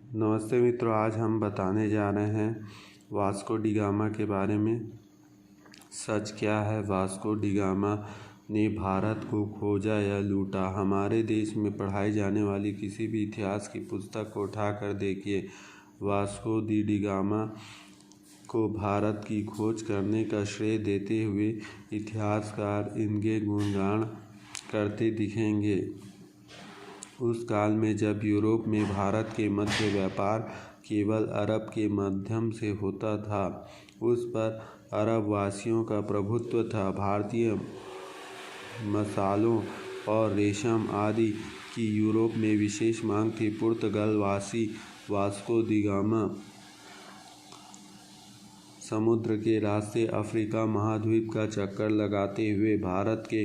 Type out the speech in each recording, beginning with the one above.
नमस्ते मित्रों, आज हम बताने जा रहे हैं वास्को डी गामा के बारे में। सच क्या है? वास्को डी गामा ने भारत को खोजा या लूटा? हमारे देश में पढ़ाई जाने वाली किसी भी इतिहास की पुस्तक को उठाकर देखिए। वास्को डी गामा को भारत की खोज करने का श्रेय देते हुए इतिहासकार इनके गुणगान करते दिखेंगे। उस काल में जब यूरोप में भारत के मध्य व्यापार केवल अरब के माध्यम से होता था, उस पर अरब वासियों का प्रभुत्व था। भारतीय मसालों और रेशम आदि की यूरोप में विशेष मांग थी। पुर्तगाल वासी वास्को डी गामा समुद्र के रास्ते अफ्रीका महाद्वीप का चक्कर लगाते हुए भारत के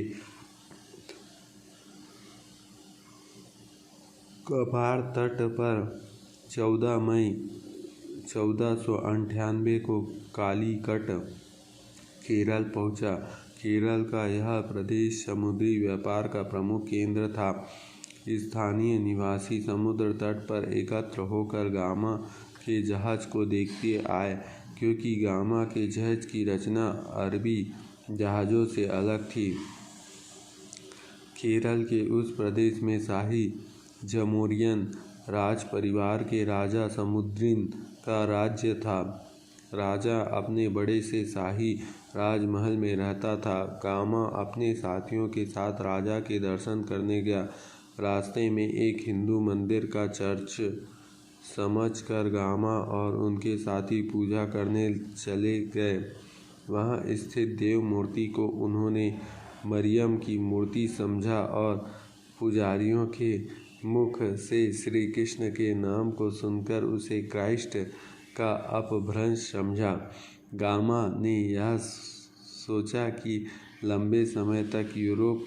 कपार तट पर 14 मई 1498 को कालीकट केरल पहुंचा। केरल का यह प्रदेश समुद्री व्यापार का प्रमुख केंद्र था। स्थानीय निवासी समुद्र तट पर एकत्र होकर गामा के जहाज को देखते आए, क्योंकि गामा के जहाज की रचना अरबी जहाज़ों से अलग थी। केरल के उस प्रदेश में शाही जमोरियन राज परिवार के राजा समुद्रीन का राज्य था। राजा अपने बड़े से शाही राजमहल में रहता था। गामा अपने साथियों के साथ राजा के दर्शन करने गया। रास्ते में एक हिंदू मंदिर का चर्च समझकर गामा और उनके साथी पूजा करने चले गए। वहां स्थित देव मूर्ति को उन्होंने मरियम की मूर्ति समझा और पुजारियों के मुख से श्री कृष्ण के नाम को सुनकर उसे क्राइस्ट का अपभ्रंश समझा। गामा ने यह सोचा कि लंबे समय तक यूरोप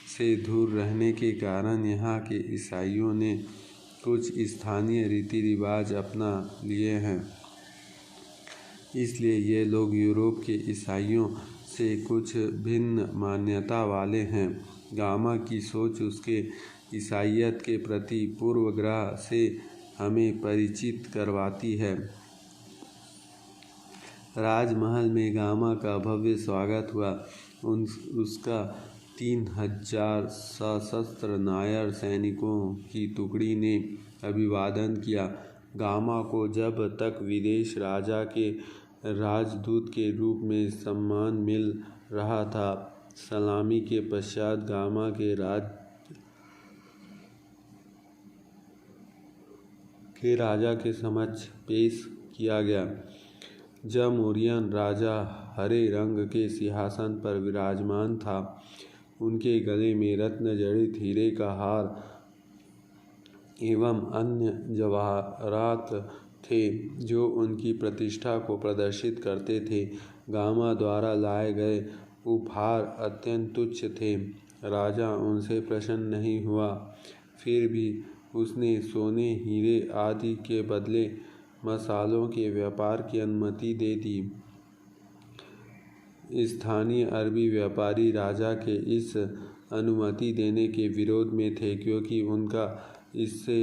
से दूर रहने के कारण यहाँ के ईसाइयों ने कुछ स्थानीय रीति रिवाज अपना लिए हैं, इसलिए ये लोग यूरोप के ईसाइयों से कुछ भिन्न मान्यता वाले हैं। गामा की सोच उसके ईसाइयत के प्रति पूर्वग्रह से हमें परिचित करवाती है। राजमहल में गामा का भव्य स्वागत हुआ। उसका 3000 सशस्त्र नायर सैनिकों की टुकड़ी ने अभिवादन किया। गामा को जब तक विदेश राजा के राजदूत के रूप में सम्मान मिल रहा था, सलामी के पश्चात गामा के राजा के समक्ष पेश किया गया। जमोरियन राजा हरे रंग के सिंहासन पर विराजमान था। उनके गले में रत्न जड़ित हीरे का हार एवं अन्य जवाहरात थे, जो उनकी प्रतिष्ठा को प्रदर्शित करते थे। गामा द्वारा लाए गए उपहार अत्यंत तुच्छ थे। राजा उनसे प्रसन्न नहीं हुआ, फिर भी उसने सोने हीरे आदि के बदले मसालों के व्यापार की अनुमति दे दी। स्थानीय अरबी व्यापारी राजा के इस अनुमति देने के विरोध में थे, क्योंकि उनका इससे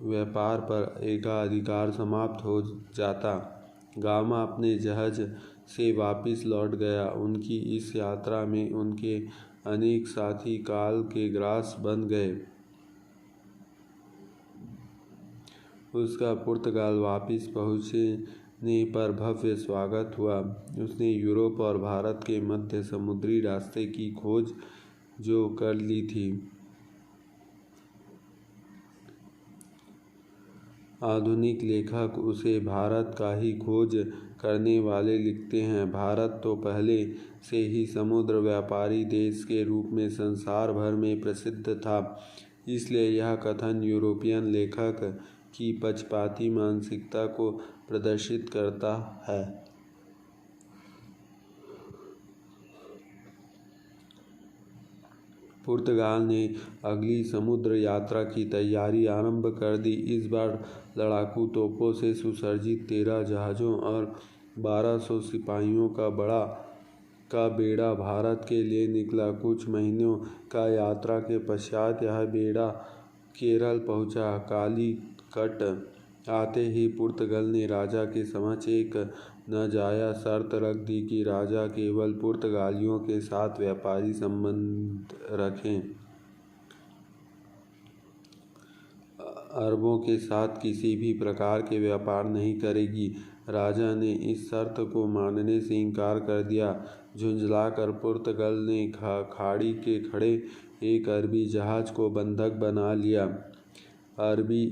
व्यापार पर एकाधिकार समाप्त हो जाता। गामा अपने जहाज से वापस लौट गया। उनकी इस यात्रा में उनके अनेक साथी काल के ग्रास बन गए। उसका पुर्तगाल वापस पहुंचने पर भव्य स्वागत हुआ। उसने यूरोप और भारत के मध्य समुद्री रास्ते की खोज जो कर ली थी। आधुनिक लेखक उसे भारत का ही खोज करने वाले लिखते हैं। भारत तो पहले से ही समुद्र व्यापारी देश के रूप में संसार भर में प्रसिद्ध था, इसलिए यह कथन यूरोपियन लेखक की पक्षपाती मानसिकता को प्रदर्शित करता है। पुर्तगाल ने अगली समुद्र यात्रा की तैयारी आरंभ कर दी। इस बार लड़ाकू तोपों से सुसज्जित 13 जहाज़ों और 1200 सिपाहियों का बेड़ा भारत के लिए निकला। कुछ महीनों का यात्रा के पश्चात यह बेड़ा केरल पहुंचा। कालीकट आते ही पुर्तगाल ने राजा के समक्ष एक नाजायज शर्त रख दी कि राजा केवल पुर्तगालियों के साथ व्यापारी संबंध रखें, अरबों के साथ किसी भी प्रकार के व्यापार नहीं करेगी। राजा ने इस शर्त को मानने से इनकार कर दिया। झुंझलाकर पुर्तगाल ने खाड़ी के खड़े एक अरबी जहाज को बंधक बना लिया। अरबी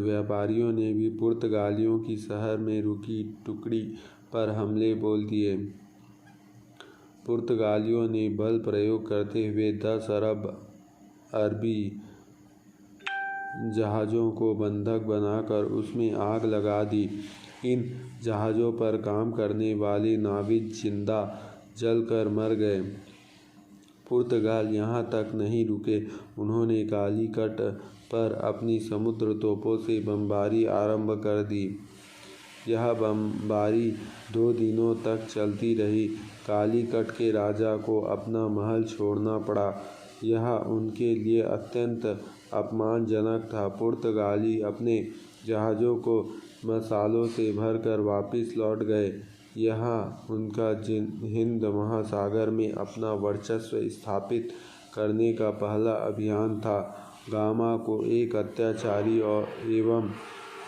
व्यापारियों ने भी पुर्तगालियों की शहर में रुकी टुकड़ी पर हमले बोल दिए। पुर्तगालियों ने बल प्रयोग करते हुए 10 अरबी जहाज़ों को बंधक बनाकर उसमें आग लगा दी। इन जहाज़ों पर काम करने वाले नाविक जिंदा जलकर मर गए। पुर्तगाल यहाँ तक नहीं रुके, उन्होंने कालीकट पर अपनी समुद्र तोपों से बमबारी आरंभ कर दी। यह बमबारी 2 दिनों तक चलती रही। कालीकट के राजा को अपना महल छोड़ना पड़ा। यह उनके लिए अत्यंत अपमानजनक था। पुर्तगाली अपने जहाज़ों को मसालों से भरकर वापस लौट गए। यह उनका हिंद महासागर में अपना वर्चस्व स्थापित करने का पहला अभियान था। गामा को एक अत्याचारी एवं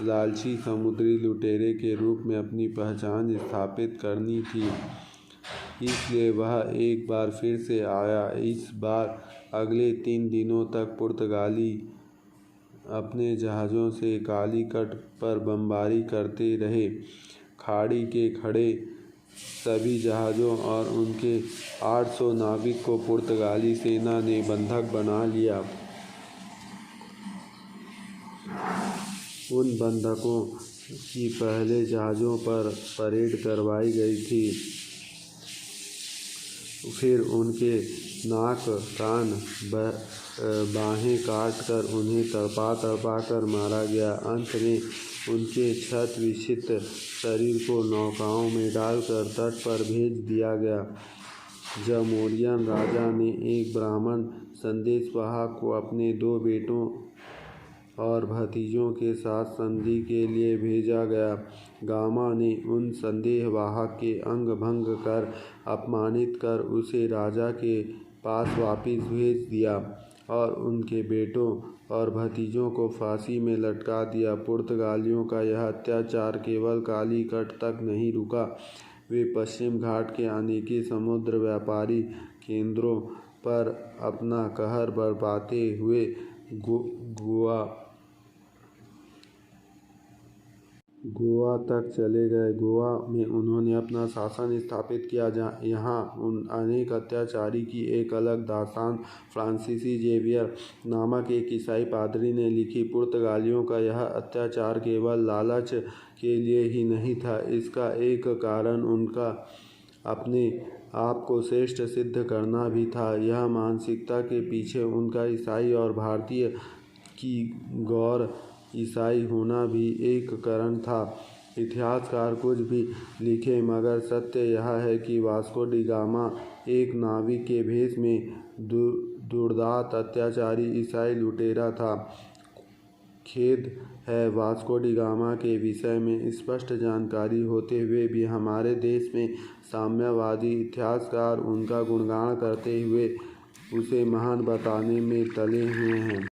लालची समुद्री लुटेरे के रूप में अपनी पहचान स्थापित करनी थी, इसलिए वह एक बार फिर से आया। इस बार अगले 3 दिनों तक पुर्तगाली अपने जहाज़ों से कालीकट पर बमबारी करते रहे। खाड़ी के खड़े सभी जहाज़ों और उनके 800 नाविक को पुर्तगाली सेना ने बंधक बना लिया। उन बंधकों की पहले जहाज़ों पर परेड करवाई गई थी, फिर उनके नाक कान बाहें काटकर उन्हें तड़पा कर मारा गया। अंत में उनके क्षत विक्षिप्त शरीर को नौकाओं में डालकर तट पर भेज दिया गया। जमोरियन राजा ने एक ब्राह्मण संदेशवाहक को अपने 2 बेटों और भतीजों के साथ संधि के लिए भेजा गया। गामा ने उन संदेशवाहक के अंग भंग कर अपमानित कर उसे राजा के पास वापस भेज दिया और उनके बेटों और भतीजों को फांसी में लटका दिया। पुर्तगालियों का यह अत्याचार केवल कालीकट तक नहीं रुका। वे पश्चिम घाट के अनेक समुद्र व्यापारी केंद्रों पर अपना कहर बरपाते हुए गोवा तक चले गए। गोवा में उन्होंने अपना शासन स्थापित किया। यहाँ उन अनेक अत्याचारी की एक अलग दास्तान फ्रांसीसी जेवियर नामक एक ईसाई पादरी ने लिखी। पुर्तगालियों का यह अत्याचार केवल लालच के लिए ही नहीं था, इसका एक कारण उनका अपने आप को श्रेष्ठ सिद्ध करना भी था। यह मानसिकता के पीछे उनका ईसाई और भारतीय की गौर ईसाई होना भी एक कारण था। इतिहासकार कुछ भी लिखे, मगर सत्य यह है कि वास्को डी गामा एक नाविक के भेष में दुर्दांत अत्याचारी ईसाई लुटेरा था। खेद है, वास्को डी गामा के विषय में स्पष्ट जानकारी होते हुए भी हमारे देश में साम्यवादी इतिहासकार उनका गुणगान करते हुए उसे महान बताने में टले हुए हैं।